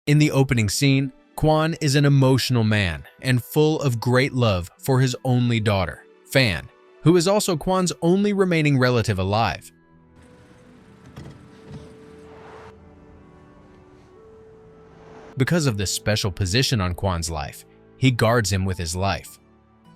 In the opening scene, Quan is an emotional man and full of great love for his only daughter, Fan, who is also Quan's only remaining relative alive. Because of this special position on Quan's life, he guards him with his life.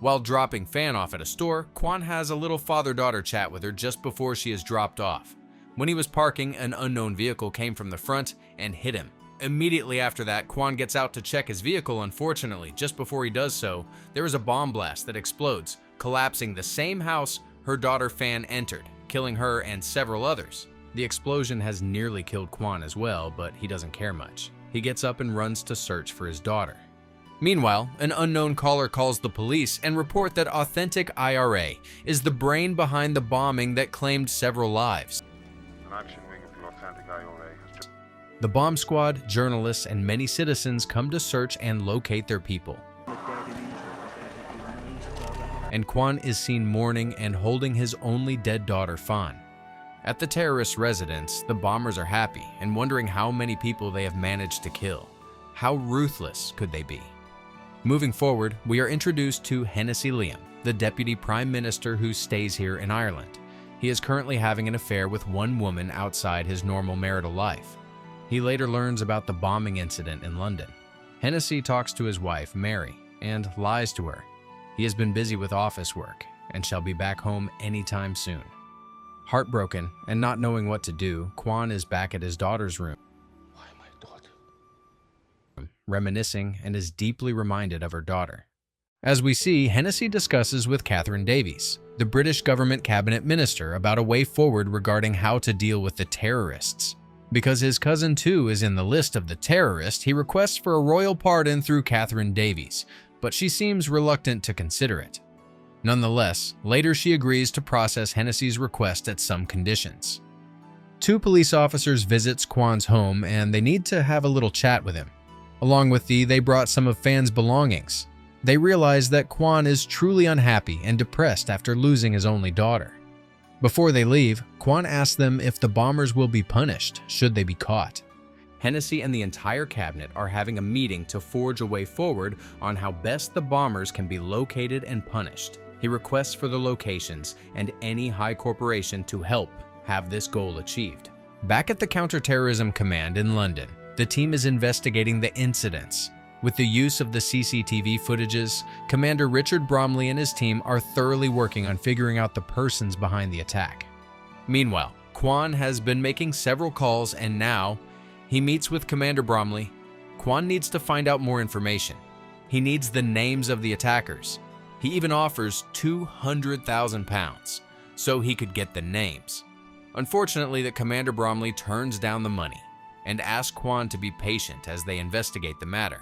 While dropping Fan off at a store, Quan has a little father-daughter chat with her just before she is dropped off. When he was parking, an unknown vehicle came from the front and hit him. Immediately after that, Quan gets out to check his vehicle. Unfortunately, just before he does so, there is a bomb blast that explodes, collapsing the same house her daughter Fan entered, killing her and several others. The explosion has nearly killed Quan as well, but he doesn't care much. He gets up and runs to search for his daughter. Meanwhile, an unknown caller calls the police and report that Authentic IRA is the brain behind the bombing that claimed several lives. An action wing of the Authentic IRA has... The bomb squad, journalists, and many citizens come to search and locate their people. And Quan is seen mourning and holding his only dead daughter, Fan. At the terrorist residence, the bombers are happy and wondering how many people they have managed to kill. How ruthless could they be? Moving forward, we are introduced to Hennessy Liam, the Deputy Prime Minister who stays here in Ireland. He is currently having an affair with one woman outside his normal marital life. He later learns about the bombing incident in London. Hennessy talks to his wife, Mary, and lies to her. He has been busy with office work and shall be back home anytime soon. Heartbroken and not knowing what to do, Quan is back at his daughter's room, Why my daughter? reminiscing, and is deeply reminded of her daughter. As we see, Hennessy discusses with Catherine Davies, the British government cabinet minister, about a way forward regarding how to deal with the terrorists. Because his cousin too is in the list of the terrorists, he requests for a royal pardon through Catherine Davies, but she seems reluctant to consider it. Nonetheless, later she agrees to process Hennessy's request at some conditions. Two police officers visits Quan's home and they need to have a little chat with him. Along with they brought some of Fan's belongings. They realize that Quan is truly unhappy and depressed after losing his only daughter. Before they leave, Quan asks them if the bombers will be punished should they be caught. Hennessy and the entire cabinet are having a meeting to forge a way forward on how best the bombers can be located and punished. He requests for the locations and any high corporation to help have this goal achieved. Back at the Counterterrorism Command in London, the team is investigating the incidents. With the use of the CCTV footages, Commander Richard Bromley and his team are thoroughly working on figuring out the persons behind the attack. Meanwhile, Quan has been making several calls and now he meets with Commander Bromley. Quan needs to find out more information. He needs the names of the attackers. He even offers £200,000 so he could get the names. Unfortunately, the Commander Bromley turns down the money and asks Quan to be patient as they investigate the matter.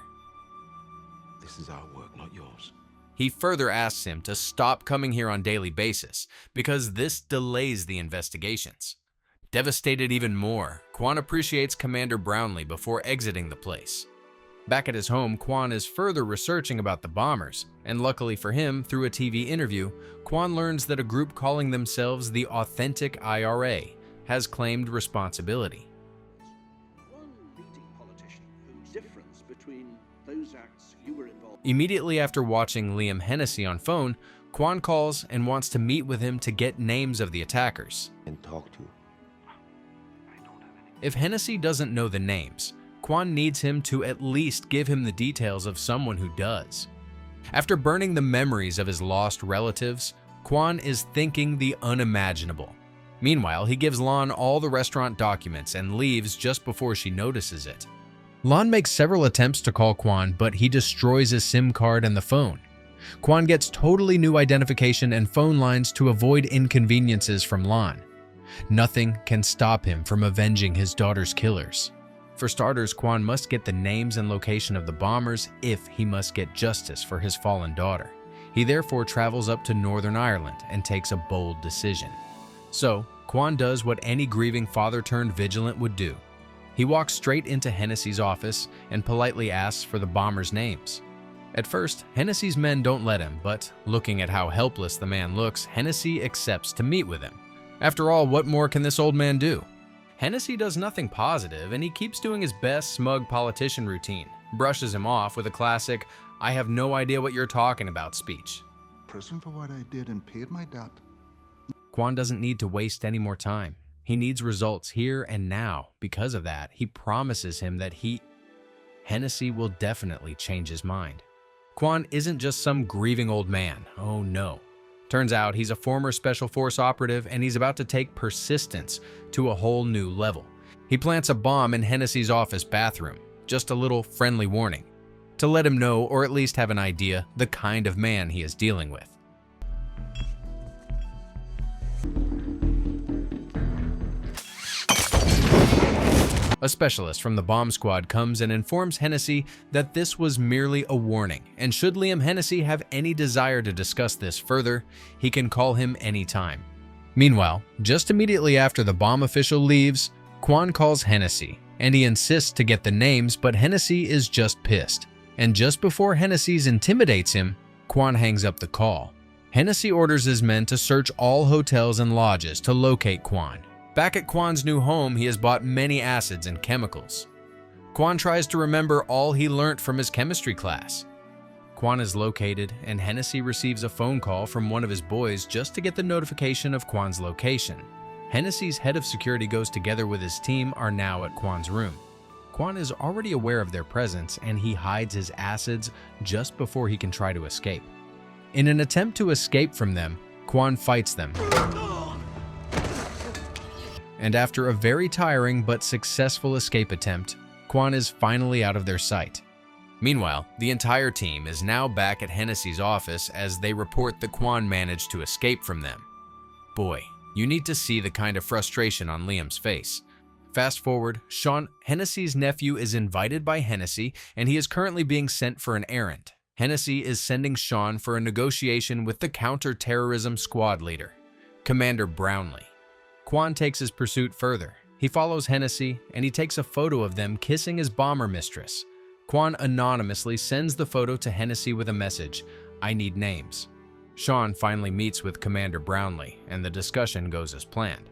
This is our work, not yours. He further asks him to stop coming here on a daily basis because this delays the investigations. Devastated even more, Quan appreciates Commander Brownlee before exiting the place. Back at his home, Quan is further researching about the bombers, and luckily for him, through a TV interview, Quan learns that a group calling themselves the Authentic IRA has claimed responsibility. One leading politician whose difference between those acts you were involved. Immediately after watching Liam Hennessy on phone, Quan calls and wants to meet with him to get names of the attackers. And talk to. If Hennessy doesn't know the names, Quan needs him to at least give him the details of someone who does. After burning the memories of his lost relatives, Quan is thinking the unimaginable. Meanwhile, he gives Lon all the restaurant documents and leaves just before she notices it. Lon makes several attempts to call Quan, but he destroys his SIM card and the phone. Quan gets totally new identification and phone lines to avoid inconveniences from Lon. Nothing can stop him from avenging his daughter's killers. For starters, Quan must get the names and location of the bombers if he must get justice for his fallen daughter. He therefore travels up to Northern Ireland and takes a bold decision. So, Quan does what any grieving father-turned-vigilant would do. He walks straight into Hennessy's office and politely asks for the bombers' names. At first, Hennessy's men don't let him, but looking at how helpless the man looks, Hennessy accepts to meet with him. After all, what more can this old man do? Hennessy does nothing positive, and he keeps doing his best smug politician routine, brushes him off with a classic, "I have no idea what you're talking about" speech. Prison for what I did and paid my debt. Quan doesn't need to waste any more time. He needs results here and now. Because of that, he promises him that Hennessy will definitely change his mind. Quan isn't just some grieving old man. Oh no. Turns out he's a former Special Force operative, and he's about to take persistence to a whole new level. He plants a bomb in Hennessy's office bathroom. Just a little friendly warning, to let him know, or at least have an idea, the kind of man he is dealing with. A specialist from the bomb squad comes and informs Hennessy that this was merely a warning, and should Liam Hennessy have any desire to discuss this further, he can call him anytime. Meanwhile, just immediately after the bomb official leaves, Quan calls Hennessy, and he insists to get the names, but Hennessy is just pissed. And just before Hennessy's intimidates him, Quan hangs up the call. Hennessy orders his men to search all hotels and lodges to locate Quan. Back at Quan's new home, he has bought many acids and chemicals. Quan tries to remember all he learnt from his chemistry class. Quan is located, and Hennessy receives a phone call from one of his boys just to get the notification of Quan's location. Hennessy's head of security goes together with his team are now at Quan's room. Quan is already aware of their presence, and he hides his acids just before he can try to escape. In an attempt to escape from them, Quan fights them. And after a very tiring but successful escape attempt, Quan is finally out of their sight. Meanwhile, the entire team is now back at Hennessy's office as they report that Quan managed to escape from them. Boy, you need to see the kind of frustration on Liam's face. Fast forward, Sean, Hennessy's nephew, is invited by Hennessy, and he is currently being sent for an errand. Hennessy is sending Sean for a negotiation with the counter-terrorism squad leader, Commander Brownlee. Quan takes his pursuit further. He follows Hennessy, and he takes a photo of them kissing his bomber mistress. Quan anonymously sends the photo to Hennessy with a message, "I need names." Sean finally meets with Commander Brownlee, and the discussion goes as planned.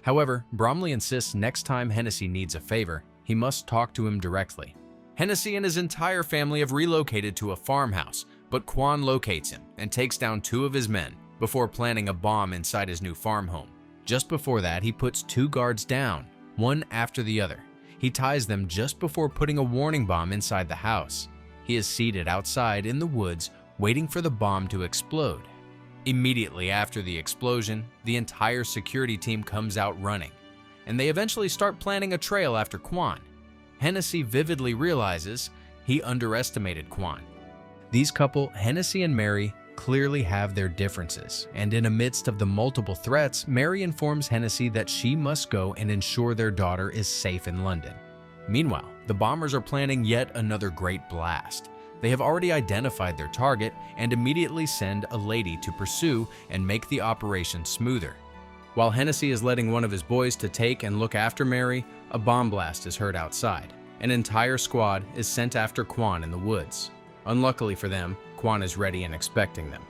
However, Bromley insists next time Hennessy needs a favor, he must talk to him directly. Hennessy and his entire family have relocated to a farmhouse, but Quan locates him and takes down 2 of his men before planting a bomb inside his new farm home. Just before that, he puts 2 guards down, one after the other. He ties them just before putting a warning bomb inside the house. He is seated outside in the woods, waiting for the bomb to explode. Immediately after the explosion, the entire security team comes out running, and they eventually start planning a trail after Quan. Hennessy vividly realizes he underestimated Quan. These couple, Hennessy and Mary, clearly have their differences, and in the midst of the multiple threats, Mary informs Hennessy that she must go and ensure their daughter is safe in London. Meanwhile, the bombers are planning yet another great blast. They have already identified their target and immediately send a lady to pursue and make the operation smoother. While Hennessy is letting one of his boys to take and look after Mary, a bomb blast is heard outside. An entire squad is sent after Quan in the woods. Unluckily for them, Quan is ready and expecting them.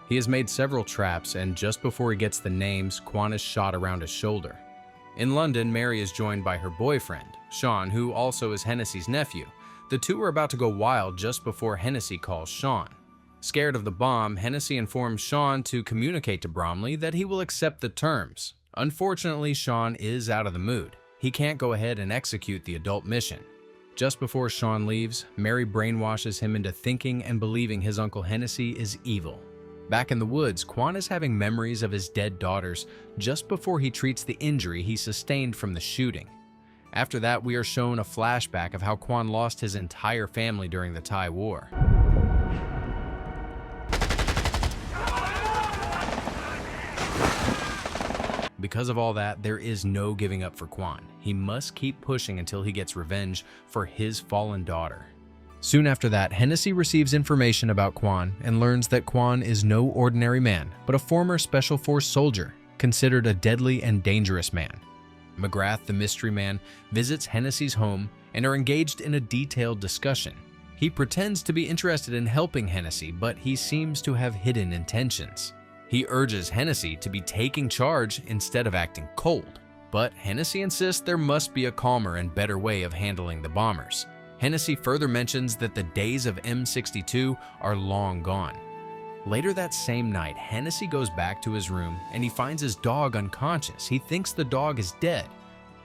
He has made several traps, and just before he gets the names, Quan is shot around his shoulder. In London, Mary is joined by her boyfriend, Sean, who also is Hennessy's nephew. The two are about to go wild just before Hennessy calls Sean. Scared of the bomb, Hennessy informs Sean to communicate to Bromley that he will accept the terms. Unfortunately, Sean is out of the mood. He can't go ahead and execute the adult mission. Just before Sean leaves, Mary brainwashes him into thinking and believing his uncle Hennessy is evil. Back in the woods, Quan is having memories of his dead daughters just before he treats the injury he sustained from the shooting. After that, we are shown a flashback of how Quan lost his entire family during the Thai War. Because of all that, there is no giving up for Quan. He must keep pushing until he gets revenge for his fallen daughter. Soon after that, Hennessy receives information about Quan and learns that Quan is no ordinary man, but a former Special Force soldier, considered a deadly and dangerous man. McGrath, the mystery man, visits Hennessy's home and are engaged in a detailed discussion. He pretends to be interested in helping Hennessy, but he seems to have hidden intentions. He urges Hennessy to be taking charge instead of acting cold. but Hennessy insists there must be a calmer and better way of handling the bombers. Hennessy further mentions that the days of M62 are long gone. Later that same night, Hennessy goes back to his room and he finds his dog unconscious. He thinks the dog is dead.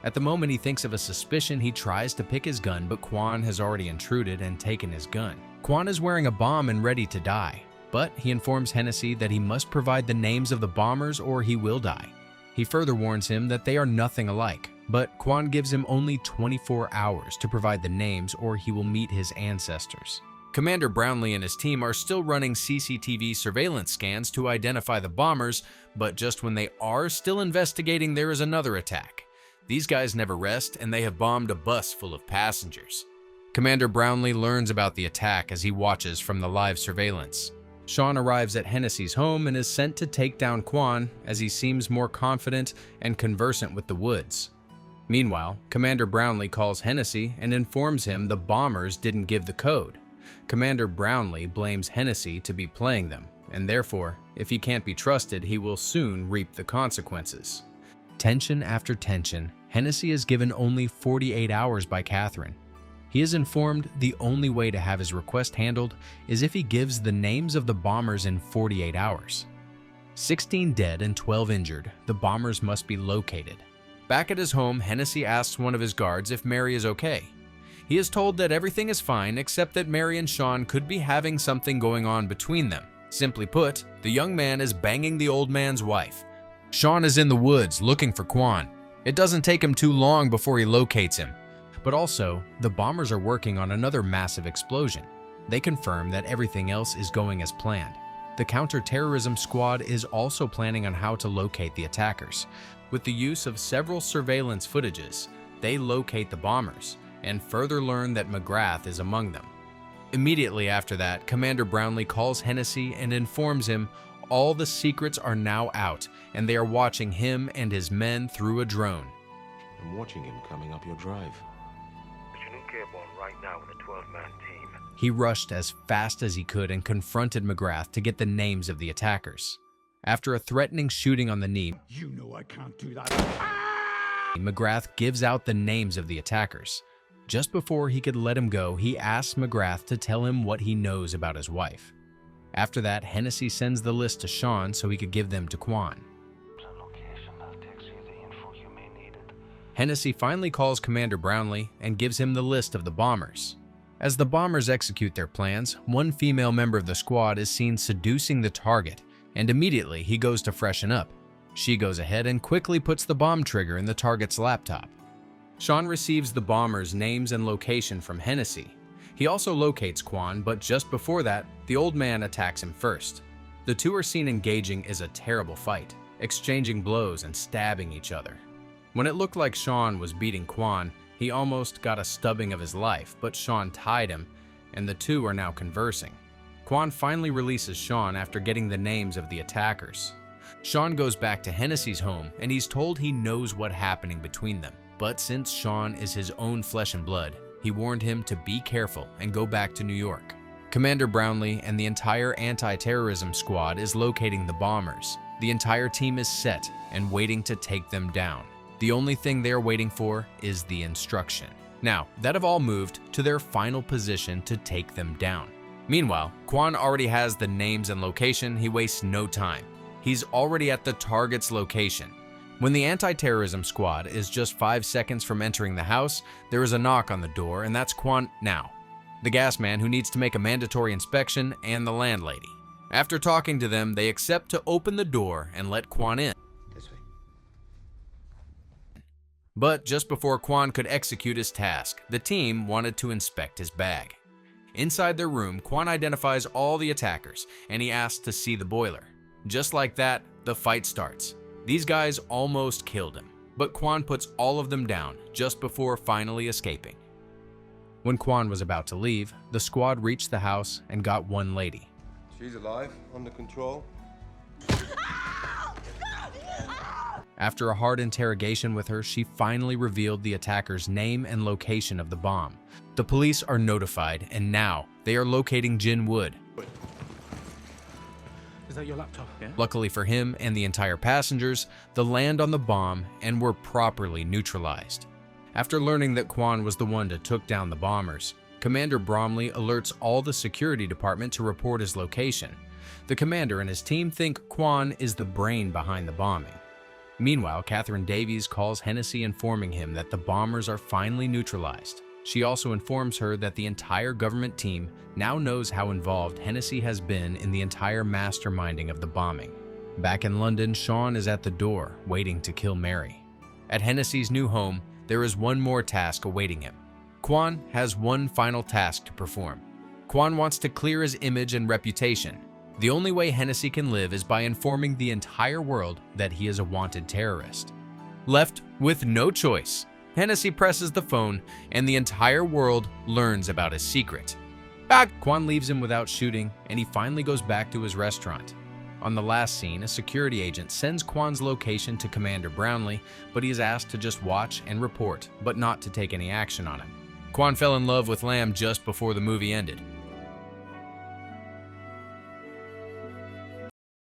At the moment he thinks of a suspicion, he tries to pick his gun, but Quan has already intruded and taken his gun. Quan is wearing a bomb and ready to die, but he informs Hennessy that he must provide the names of the bombers or he will die. He further warns him that they are nothing alike, but Quan gives him only 24 hours to provide the names or he will meet his ancestors. Commander Brownlee and his team are still running CCTV surveillance scans to identify the bombers, but just when they are still investigating, there is another attack. These guys never rest, and they have bombed a bus full of passengers. Commander Brownlee learns about the attack as he watches from the live surveillance. Sean arrives at Hennessy's home and is sent to take down Quan as he seems more confident and conversant with the woods. Meanwhile, Commander Brownlee calls Hennessy and informs him the bombers didn't give the code. Commander Brownlee blames Hennessy to be playing them, and therefore, if he can't be trusted, he will soon reap the consequences. Tension after tension, Hennessy is given only 48 hours by Catherine. He is informed the only way to have his request handled is if he gives the names of the bombers in 48 hours. 16 dead and 12 injured, the bombers must be located. Back at his home, Hennessy asks one of his guards if Mary is okay. He is told that everything is fine except that Mary and Sean could be having something going on between them. Simply put, the young man is banging the old man's wife. Sean is in the woods looking for Quan. It doesn't take him too long before he locates him. But also, the bombers are working on another massive explosion. They confirm that everything else is going as planned. The counter-terrorism squad is also planning on how to locate the attackers. With the use of several surveillance footages, they locate the bombers and further learn that McGrath is among them. Immediately after that, Commander Brownlee calls Hennessy and informs him all the secrets are now out and they are watching him and his men through a drone. I'm watching him coming up your drive. But you don't care about right now with a 12-man team. He rushed as fast as he could and confronted McGrath to get the names of the attackers. After a threatening shooting on the knee, You know I can't do that. McGrath gives out the names of the attackers. Just before he could let him go, he asks McGrath to tell him what he knows about his wife. After that, Hennessy sends the list to Sean so he could give them to Quan. Hennessy finally calls Commander Brownlee and gives him the list of the bombers. As the bombers execute their plans, one female member of the squad is seen seducing the target, and immediately he goes to freshen up. She goes ahead and quickly puts the bomb trigger in the target's laptop. Sean receives the bombers' names and location from Hennessy. He also locates Quan, but just before that, the old man attacks him first. The two are seen engaging in a terrible fight, exchanging blows and stabbing each other. When it looked like Sean was beating Quan, he almost got a stubbing of his life, but Sean tied him, and the two are now conversing. Quan finally releases Sean after getting the names of the attackers. Sean goes back to Hennessy's home, and he's told he knows what's happening between them. But since Sean is his own flesh and blood, he warned him to be careful and go back to New York. Commander Brownlee and the entire anti-terrorism squad is locating the bombers. The entire team is set and waiting to take them down. The only thing they're waiting for is the instruction. Now, that have all moved to their final position to take them down. Meanwhile, Quan already has the names and location. He wastes no time. He's already at the target's location. When the anti-terrorism squad is just 5 seconds from entering the house, there is a knock on the door, and that's Quan now, the gas man who needs to make a mandatory inspection, and the landlady. After talking to them, they accept to open the door and let Quan in. This way. But just before Quan could execute his task, the team wanted to inspect his bag. Inside their room, Quan identifies all the attackers, and he asks to see the boiler. Just like that, the fight starts. These guys almost killed him, but Quan puts all of them down just before finally escaping. When Quan was about to leave, the squad reached the house and got one lady. She's alive, under control. After a hard interrogation with her, she finally revealed the attacker's name and location of the bomb. The police are notified, and now they are locating Jin Wood. that your laptop? Yeah. Luckily for him and the entire passengers, they land on the bomb and were properly neutralized. After learning that Quan was the one that took down the bombers, Commander Bromley alerts all the security department to report his location. The commander and his team think Quan is the brain behind the bombing. Meanwhile, Catherine Davies calls Hennessy informing him that the bombers are finally neutralized. She also informs her that the entire government team now knows how involved Hennessy has been in the entire masterminding of the bombing. Back in London, Sean is at the door, waiting to kill Mary. At Hennessy's new home, there is one more task awaiting him. Quan has one final task to perform. Quan wants to clear his image and reputation. The only way Hennessy can live is by informing the entire world that he is a wanted terrorist. Left with no choice, Hennessy presses the phone and the entire world learns about his secret. Quan leaves him without shooting, and he finally goes back to his restaurant. On the last scene, a security agent sends Quan's location to Commander Brownlee, but he is asked to just watch and report, but not to take any action on him. Quan fell in love with Lamb just before the movie ended.